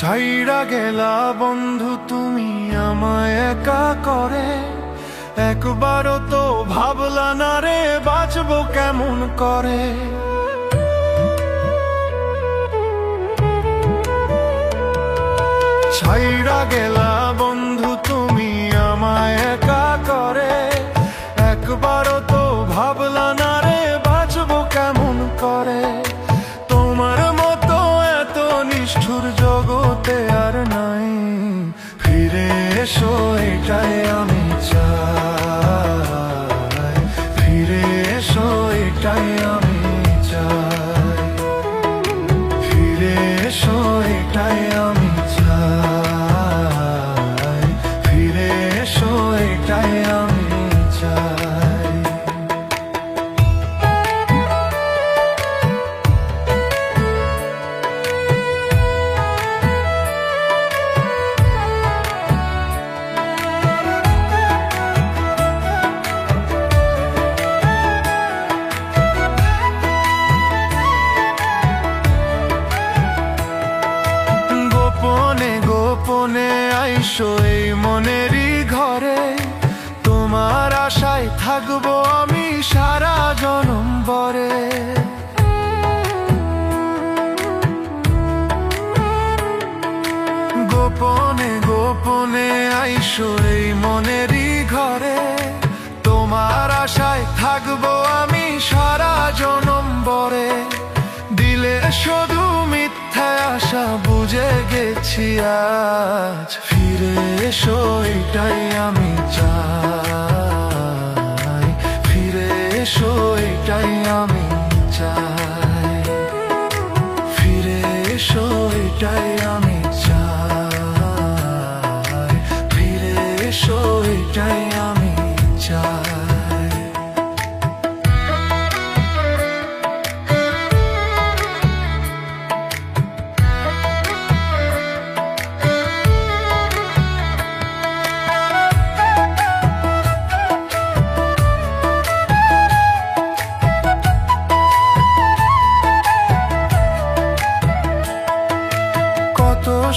ছাইড়া গেলা বন্ধু তুমি আমায় একা করে, একবারও তো ভাবলা না রে বাঁচবো কেমন করে। ছাইড়া গেলা বন্ধু তুমি আমায় একা করে, একবারও তো ভাবলা না রে বাঁচবো কেমন করে। তোমার মতো এত নিষ্ঠুর জগতে আর নাই, ফিরে এসো এটাই আমি চাই, ফিরে এসো এটাই আমি চাই, ফিরে এসো এটাই আমি চাই, ফিরে এসো এটাই আমি চাই। গোপনে আইসো এই মনেরই ঘরে, তোমার আশায় থাকবো আমি সারা জনম ভরে। গোপনে গোপনে আইসো এই মনেরই ঘরে, তোমার আশায় থাকবো আমি সারা জনম ভরে। দিলে শুধু মিথ্যা আশা বুঝে গেছি আজ, ফিরে এসো এটাই আমি চাই, ফিরে এসো এটাই আমি চাই, ফিরে এসো এটাই আমি চাই, ফিরে এসো এটাই আমি চাই।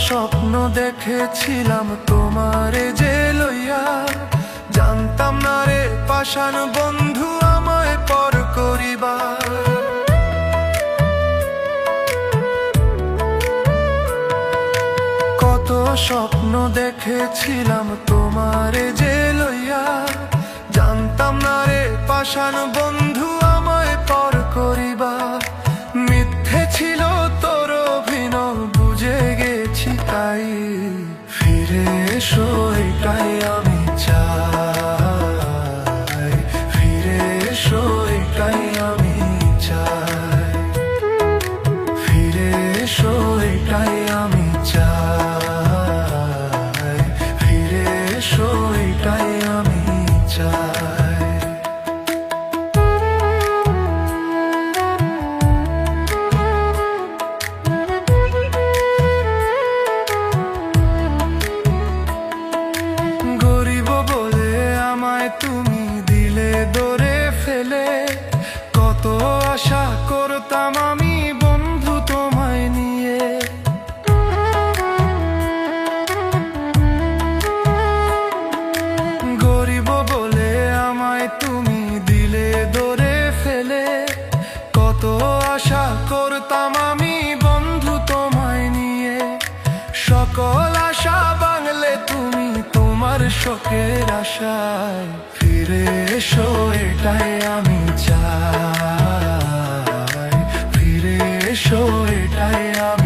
স্বপ্ন দেখেছিলাম তোমারে যে লইয়া, জানতাম না রে পাষাণ বন্ধু আমায় পর করিবা। কত স্বপ্ন দেখেছিলাম তোমারে যে লইয়া, জানতাম না রে পাষাণ বন্ধু আমায় পর করিবা। মিথ্যে ছিল তোর অভিনয় বুঝে গেছি তাই, ফিরে এসো এটাই আমি চাই, ফিরে এসো এটাই আমি চাই, ফিরে এসো এটাই আমি চাই, ফিরে এসো এটাই আমি চাই। তুমি দিলে দরে ফেলে, কত আশা করতাম আমি বন্ধু তোমায় নিয়ে। গরিব বলে আমায় তুমি দিলে দরে ফেলে, কত আশা করতাম আমি বন্ধু তোমায় নিয়ে। সকল আশা বাংলে তুমি তোমার শোকের আশায়, ফিরে এসো এটাই আমি চাই, ফিরে এসো এটাই আমি